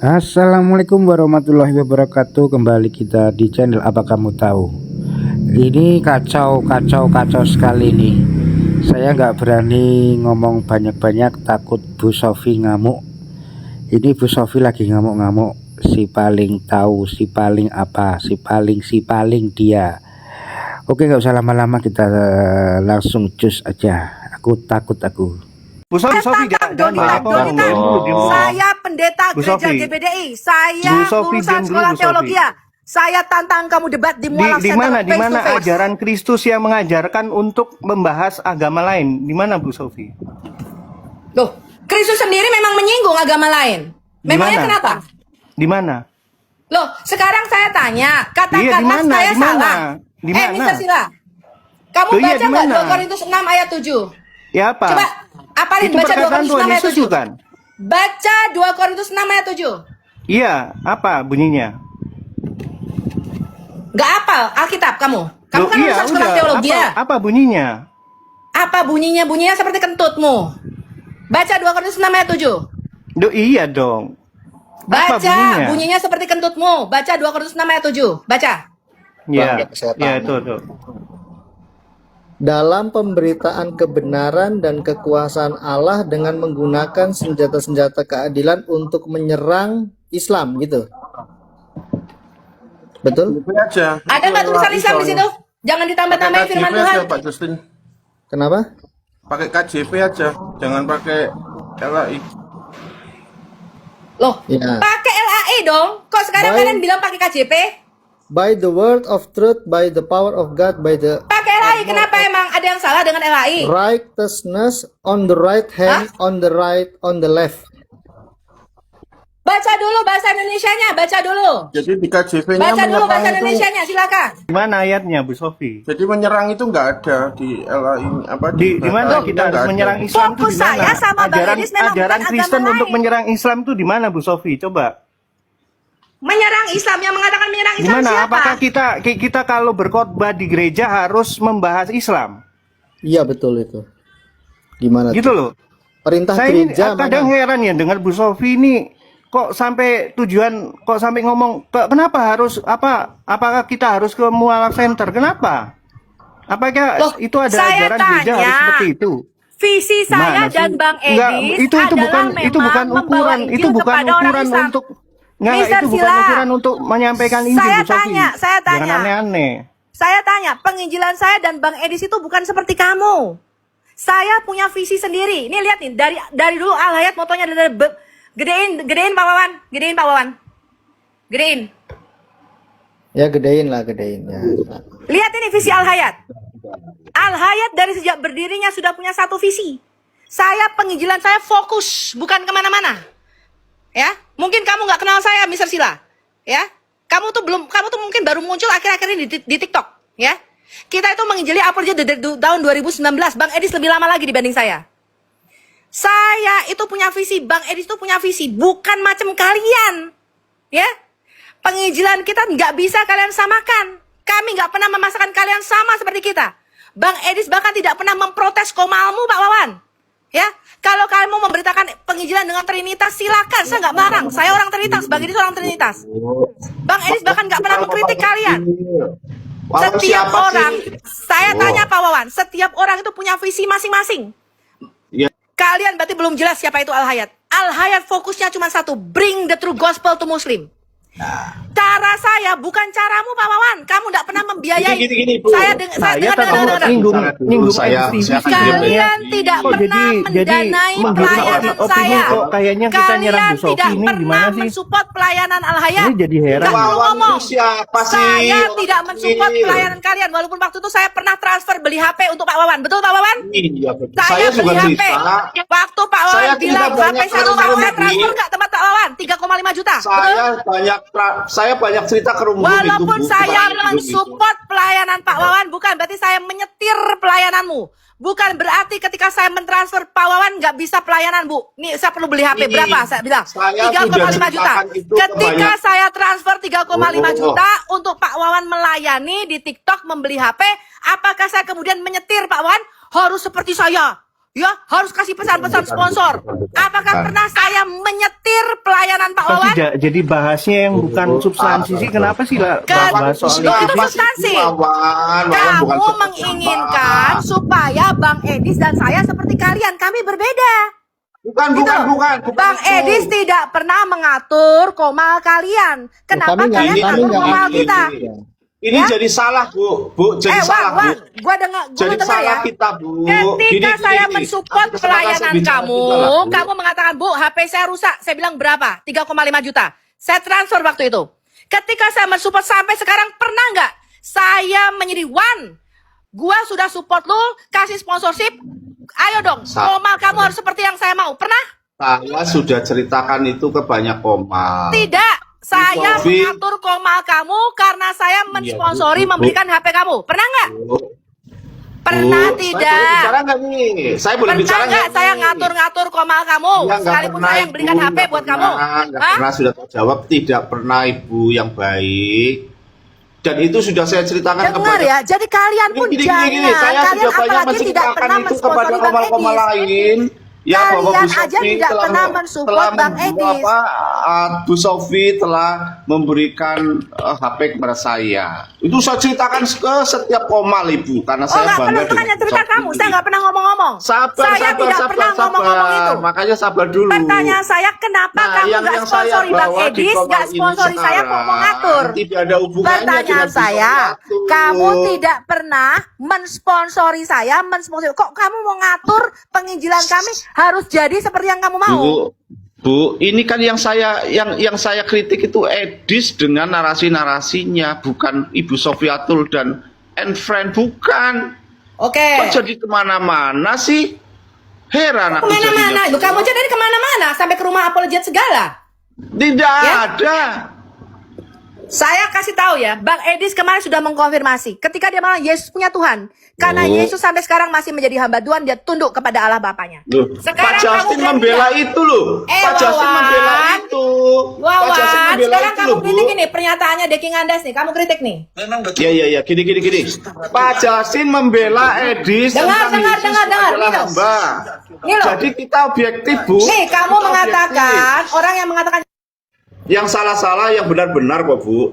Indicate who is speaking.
Speaker 1: Assalamualaikum warahmatullahi wabarakatuh. Kembali kita di channel Apa Kamu Tahu. Ini kacau sekali nih. Saya nggak berani ngomong banyak-banyak, takut Bu Sofi ngamuk. Ini Bu Sofi lagi ngamuk-ngamuk. Si paling tahu, si paling apa, si paling dia. Oke, nggak usah lama-lama, kita langsung cus aja. Aku takut aku.
Speaker 2: Bu Sofi, jangan banyak ngomong.
Speaker 3: Saya pendeta
Speaker 2: Bu
Speaker 3: gereja
Speaker 2: Sofi.
Speaker 3: GBDI. Saya
Speaker 2: Bu Sofi,
Speaker 3: lulusan
Speaker 2: diam dulu,
Speaker 3: sekolah
Speaker 2: Bu Sofi.
Speaker 3: teologi. Saya tantang kamu debat di Mualaf
Speaker 2: Di
Speaker 3: Center
Speaker 2: mana
Speaker 3: face to face.
Speaker 2: ajaran Kristus yang mengajarkan untuk membahas agama lain? Di mana Bu Sofi?
Speaker 3: Loh, Kristus sendiri memang menyinggung agama lain. Memangnya
Speaker 2: mana?
Speaker 3: kenapa?
Speaker 2: Di mana?
Speaker 3: Loh, sekarang saya tanya,
Speaker 2: Iya, di
Speaker 3: katakanlah
Speaker 2: mana?
Speaker 3: saya
Speaker 2: Di mana?
Speaker 3: salah.
Speaker 2: Di mana?
Speaker 3: Mr. Sila, kamu
Speaker 2: Loh, iya,
Speaker 3: baca
Speaker 2: di
Speaker 3: nggak
Speaker 2: mana?
Speaker 3: 2 Korintus 6 ayat 7?
Speaker 2: Ya apa?
Speaker 3: Coba, apalin
Speaker 2: Itu
Speaker 3: baca 2
Speaker 2: perkataan
Speaker 3: Korintus
Speaker 2: Tuhan
Speaker 3: 6 ayat
Speaker 2: Yesus
Speaker 3: 7.
Speaker 2: bukan?
Speaker 3: Baca 2 Korintus 6 ayat 7.
Speaker 2: Iya, apa bunyinya?
Speaker 3: Nggak hafal Alkitab kamu? Kamu
Speaker 2: Loh,
Speaker 3: kan
Speaker 2: iya,
Speaker 3: lulusan sekolah
Speaker 2: udah.
Speaker 3: teologi ya?
Speaker 2: Apa bunyinya?
Speaker 3: Apa bunyinya? Bunyinya seperti kentutmu. Baca 2 Korintus 6 ayat 7.
Speaker 2: Iya dong. Apa
Speaker 3: Baca
Speaker 2: bunyinya?
Speaker 3: bunyinya seperti kentutmu. Baca 2 Korintus 6 ayat 7. Baca.
Speaker 2: Iya,
Speaker 4: Saya
Speaker 2: iya
Speaker 4: tanya.
Speaker 2: tuh.
Speaker 4: Dalam pemberitaan kebenaran dan kekuasaan Allah dengan menggunakan senjata-senjata keadilan untuk menyerang Islam gitu. Betul?
Speaker 5: Aja.
Speaker 3: Ada nggak tulisan Islam di situ? Jangan ditambah-tambahin firman Tuhan.
Speaker 5: aja, Pak Justin.
Speaker 4: Kenapa?
Speaker 5: Pakai KJP aja, jangan pakai LAI.
Speaker 3: Loh,
Speaker 4: Ya.
Speaker 3: pakai LAI dong. Kok sekarang
Speaker 4: Baik.
Speaker 3: kalian bilang pakai KJP?
Speaker 4: By the word of truth, by the power of God, by the
Speaker 3: Pakai LAI. Kenapa emang ada yang salah dengan LAI?
Speaker 4: righteousness on the right hand, on the right, on the left.
Speaker 3: Baca dulu bahasa Indonesianya. Baca dulu.
Speaker 5: Jadi di KJP-nya
Speaker 3: Baca dulu bahasa
Speaker 5: menyerang itu.
Speaker 3: Indonesianya. Silakan.
Speaker 2: Di mana ayatnya Bu Sofi?
Speaker 5: Jadi menyerang itu nggak ada di LAI apa
Speaker 2: Di mana
Speaker 5: Batak
Speaker 2: kita
Speaker 5: nggak
Speaker 2: harus
Speaker 5: ada.
Speaker 2: menyerang Islam itu
Speaker 3: Fokus
Speaker 2: di mana?
Speaker 3: saya sama Bang
Speaker 2: Ajaran
Speaker 3: Edis memang
Speaker 2: ajaran
Speaker 3: bukan
Speaker 2: Kristen
Speaker 3: agama
Speaker 2: untuk
Speaker 3: lain.
Speaker 2: menyerang Islam itu di mana Bu Sofi? Coba.
Speaker 3: Menyerang Islam. Yang mengatakan menyerang
Speaker 2: Di
Speaker 3: Islam
Speaker 2: mana?
Speaker 3: siapa?
Speaker 2: Apakah kita kalau berkhotbah di gereja harus membahas Islam?
Speaker 4: Iya betul itu. Gimana?
Speaker 2: Gitu
Speaker 4: tuh?
Speaker 2: loh.
Speaker 4: Perintah
Speaker 2: Saya ini
Speaker 4: gereja
Speaker 2: kadang
Speaker 4: mana?
Speaker 2: heran ya dengar Bu Sofi ini kok sampai tujuan, kok sampai ngomong kenapa harus apakah kita harus ke Mualaf Center? Kenapa? Apakah
Speaker 3: Loh,
Speaker 2: itu ada
Speaker 3: saya
Speaker 2: ajaran gereja harus
Speaker 3: tanya.
Speaker 2: seperti itu?
Speaker 3: Visi saya
Speaker 2: Gimana sih?
Speaker 3: dan Bang
Speaker 2: Enggak,
Speaker 3: Edis
Speaker 2: itu
Speaker 3: adalah
Speaker 2: bukan
Speaker 3: memang
Speaker 2: ukuran,
Speaker 3: membawa
Speaker 2: itu
Speaker 3: Injil
Speaker 2: bukan
Speaker 3: kepada orang
Speaker 2: ukuran
Speaker 3: Islam.
Speaker 2: untuk enggak,
Speaker 3: Mister
Speaker 2: itu bukan
Speaker 3: Sila,
Speaker 2: ukuran untuk menyampaikan Injil
Speaker 3: saya
Speaker 2: Bu Sofi.
Speaker 3: tanya.
Speaker 2: Jangan aneh-aneh.
Speaker 3: Saya tanya, penginjilan saya dan Bang Edis itu bukan seperti kamu. Saya punya visi sendiri. Ini lihat nih, dari dulu Al Hayat motonya dari gedein Pak Wawan, gedein Pak Wawan. Gedein.
Speaker 4: Ya gedein lah, gedein ya.
Speaker 3: Lihat ini visi Al Hayat. Al Hayat dari sejak berdirinya sudah punya satu visi. Saya penginjilan saya fokus, bukan kemana-mana. Ya, mungkin kamu nggak kenal saya, Mr. Sila. Ya, kamu tuh mungkin baru muncul akhir-akhir ini di TikTok. Ya, kita itu menginjili Apologia dari tahun 2019. Bang Edis lebih lama lagi dibanding saya. Saya itu punya visi, Bang Edis itu punya visi, bukan macam kalian. Ya, penginjilan kita nggak bisa kalian samakan. Kami nggak pernah memasakkan kalian sama seperti kita. Bang Edis bahkan tidak pernah memprotes komalmu, Pak Wawan. Ya, kalau kamu memberitakan penginjilan dengan Trinitas, silakan. Saya nggak marah. Saya orang Trinitas, Bang Edis orang Trinitas. Bang Edis bahkan nggak pernah mengkritik kalian. Setiap orang, saya tanya Pak Wawan, setiap orang itu punya visi masing-masing.
Speaker 5: Iya.
Speaker 3: Kalian berarti belum jelas siapa itu Al Hayat. Al Hayat fokusnya cuma satu, bring the true gospel to Muslim. Cara saya bukan caramu Pak Wawan. Kamu tidak pernah membiayai.
Speaker 5: Gini, Bu.
Speaker 3: Saya
Speaker 2: Saya
Speaker 3: dengar.
Speaker 2: nyinggung
Speaker 5: Saya
Speaker 2: MTV.
Speaker 3: Kalian tidak
Speaker 2: Kok
Speaker 3: pernah mendanai pelayanan
Speaker 2: opini
Speaker 3: saya.
Speaker 2: kok kayaknya kita nyerang
Speaker 3: Kalian
Speaker 2: Bu Sofi
Speaker 3: tidak
Speaker 2: ini
Speaker 3: pernah
Speaker 2: gimana sih?
Speaker 3: mensupport pelayanan Al Hayat.
Speaker 2: Ini jadi heran.
Speaker 3: Nggak perlu
Speaker 5: Wawan
Speaker 3: ngomong.
Speaker 5: itu siapa sih?
Speaker 3: Saya
Speaker 5: Orang
Speaker 3: tidak mensupport
Speaker 5: kecil.
Speaker 3: pelayanan kalian. Walaupun waktu itu saya pernah transfer beli HP untuk Pak Wawan. Betul Pak Wawan?
Speaker 5: Iya, betul.
Speaker 3: Saya beli
Speaker 5: juga
Speaker 3: HP.
Speaker 5: bisa.
Speaker 3: Waktu Pak Wawan
Speaker 5: Saya
Speaker 3: bilang
Speaker 5: tidak
Speaker 3: HP
Speaker 5: banyak
Speaker 3: satu
Speaker 5: orang
Speaker 3: saya
Speaker 5: rugi.
Speaker 3: transfer nggak tempat Pak Wawan? 3,5 juta. Betul?
Speaker 5: Saya banyak cerita ke rumah
Speaker 3: Walaupun saya mensupport pelayanan Pak Wawan, bukan berarti saya menyetir pelayananmu. Bukan berarti ketika saya mentransfer Pak Wawan nggak bisa pelayanan, Bu. Nih saya perlu beli HP berapa? Saya bilang
Speaker 5: Saya
Speaker 3: 3,5 juta.
Speaker 5: sudah itu
Speaker 3: Ketika
Speaker 5: banyak.
Speaker 3: saya transfer 3,5
Speaker 5: Oh.
Speaker 3: juta untuk Pak Wawan melayani di TikTok membeli HP, apakah saya kemudian menyetir Pak Wawan harus seperti saya? Ya, harus kasih pesan-pesan sponsor. Apakah pernah saya menyetir pelayanan Pak
Speaker 2: Apa
Speaker 3: Wawan?
Speaker 2: tidak? Jadi bahasnya yang bukan substansi sih. Kenapa sih lah bahas soal
Speaker 3: Loh,
Speaker 2: itu?
Speaker 3: itu substansi.
Speaker 5: Wawan bukan
Speaker 3: Kamu
Speaker 5: seperti
Speaker 3: menginginkan
Speaker 5: Bapak.
Speaker 3: supaya Bang Edis dan saya seperti kalian. Kami berbeda.
Speaker 5: Bukan,
Speaker 3: Gitu.
Speaker 5: bukan
Speaker 3: Bang
Speaker 5: itu.
Speaker 3: Edis tidak pernah mengatur komal kalian. Kenapa
Speaker 4: Kami nggak-
Speaker 3: kalian
Speaker 4: kami
Speaker 3: ngatur
Speaker 4: nggak
Speaker 3: komal
Speaker 4: ngatur.
Speaker 3: kita?
Speaker 5: Ini
Speaker 3: Ya?
Speaker 5: jadi salah, Bu. Jadi salah,
Speaker 3: Wan,
Speaker 5: Bu.
Speaker 3: gua dengar,
Speaker 5: Jadi salah kita, Bu.
Speaker 3: Ketika
Speaker 5: Gini,
Speaker 3: saya
Speaker 5: gini.
Speaker 3: mensupport
Speaker 5: Kesempatan
Speaker 3: pelayanan
Speaker 5: saya bicara
Speaker 3: kamu,
Speaker 5: juga lah, Bu.
Speaker 3: kamu mengatakan, Bu, HP saya rusak. Saya bilang berapa? 3,5 juta. Saya transfer waktu itu. Ketika saya mensupport sampai sekarang, pernah nggak saya menyedih, Wan, gua sudah support lu, kasih sponsorship, ayo dong, komal kamu harus seperti yang saya mau. Pernah?
Speaker 5: Saya sudah ceritakan itu ke banyak komal.
Speaker 3: Tidak. Saya
Speaker 5: Sofi.
Speaker 3: mengatur komal kamu karena saya mensponsori
Speaker 5: Bu.
Speaker 3: memberikan HP kamu. Pernah nggak?
Speaker 5: Bu,
Speaker 3: Pernah
Speaker 5: Bu,
Speaker 3: tidak?
Speaker 5: Saya boleh bicara nggak nih? Saya boleh
Speaker 3: Pernah
Speaker 5: bicara
Speaker 3: nggak saya
Speaker 5: nih?
Speaker 3: ngatur-ngatur komal kamu?
Speaker 5: Ya, nggak
Speaker 3: Sekalipun
Speaker 5: pernah,
Speaker 3: saya yang belikan
Speaker 5: Ibu,
Speaker 3: HP
Speaker 5: nggak
Speaker 3: buat
Speaker 5: pernah,
Speaker 3: kamu.
Speaker 5: nggak
Speaker 3: Hah?
Speaker 5: pernah sudah terjawab. Tidak pernah, Ibu yang baik. Dan itu sudah saya ceritakan
Speaker 3: Dengar
Speaker 5: kepada
Speaker 3: ya, jadi kalian pun jangan.
Speaker 5: Saya
Speaker 3: Kalian
Speaker 5: sudah banyak
Speaker 3: apalagi tidak
Speaker 5: menceritakan
Speaker 3: pernah
Speaker 5: itu kepada
Speaker 3: mensponsori Bang
Speaker 5: komal-komal
Speaker 3: Edis.
Speaker 5: lain. Ya, bahwa
Speaker 3: Kalian
Speaker 5: Bu
Speaker 3: aja
Speaker 5: Sofi
Speaker 3: tidak
Speaker 5: telah
Speaker 3: pernah
Speaker 5: me-
Speaker 3: mensupport
Speaker 5: telah
Speaker 3: Bang
Speaker 5: mem-
Speaker 3: Edis.
Speaker 5: Bu Sofi telah memberikan HP kepada saya. Itu saya ceritakan ke setiap komal, Ibu, karena
Speaker 3: Oh,
Speaker 5: saya
Speaker 3: nggak
Speaker 5: bangga
Speaker 3: pernah, itu
Speaker 5: dengan
Speaker 3: hanya cerita
Speaker 5: Sofi.
Speaker 3: kamu. Saya nggak pernah ngomong-ngomong. Saya tidak pernah ngomong-ngomong itu.
Speaker 5: Makanya sabar dulu.
Speaker 3: Pertanyaan saya, kenapa
Speaker 5: Nah,
Speaker 3: kamu
Speaker 5: yang
Speaker 3: nggak
Speaker 5: saya
Speaker 3: sponsori Bang
Speaker 5: bawa di
Speaker 3: Edis,
Speaker 5: komal
Speaker 3: nggak
Speaker 5: ini
Speaker 3: sponsori saya kok mau
Speaker 5: sekarang
Speaker 3: ngatur?
Speaker 5: tidak ada hubungannya
Speaker 3: Pertanyaan
Speaker 5: dengan Bu
Speaker 3: saya,
Speaker 5: Sofi ngatur.
Speaker 3: kamu tidak pernah mensponsori saya, kok kamu mau ngatur penginjilan kami harus jadi seperti yang kamu mau?
Speaker 5: Bu, ini kan yang saya kritik itu Edis dengan narasi-narasinya, bukan Ibu Sofiatul dan Friend, bukan.
Speaker 3: Oke.
Speaker 5: Kok jadi kemana-mana sih? Heran aku
Speaker 3: Kemana-mana,
Speaker 5: jadinya.
Speaker 3: kamu aja dari kemana-mana sampai ke rumah apologet segala.
Speaker 5: Tidak
Speaker 3: Ya?
Speaker 5: ada.
Speaker 3: Saya kasih tahu ya, Bang Edis kemarin sudah mengkonfirmasi. Ketika dia bilang Yesus punya Tuhan, karena
Speaker 5: Oh.
Speaker 3: Yesus sampai sekarang masih menjadi hamba Tuhan, dia tunduk kepada Allah Bapaknya.
Speaker 5: Loh,
Speaker 3: Sekarang
Speaker 5: Pak Justin
Speaker 3: kamu
Speaker 5: membela
Speaker 3: kritik.
Speaker 5: itu loh. Pak Justin
Speaker 3: Wawan.
Speaker 5: membela itu. Pak Justin
Speaker 3: Wawan,
Speaker 5: membela
Speaker 3: sekarang
Speaker 5: itu
Speaker 3: kamu
Speaker 5: loh, Bu.
Speaker 3: kritik ini pernyataannya Deking Andas nih, kamu kritik nih.
Speaker 5: Iya, gini. Pak Justin membela Edis
Speaker 3: Dengar,
Speaker 5: tentang
Speaker 3: dengar,
Speaker 5: Yesus
Speaker 3: dengar,
Speaker 5: adalah
Speaker 3: Nino.
Speaker 5: hamba.
Speaker 3: Nino.
Speaker 5: Jadi kita objektif, Bu.
Speaker 3: Nih, kamu
Speaker 5: Kita
Speaker 3: mengatakan,
Speaker 5: objektif.
Speaker 3: orang yang mengatakan
Speaker 5: Yang salah-salah, yang benar-benar kok, Bu.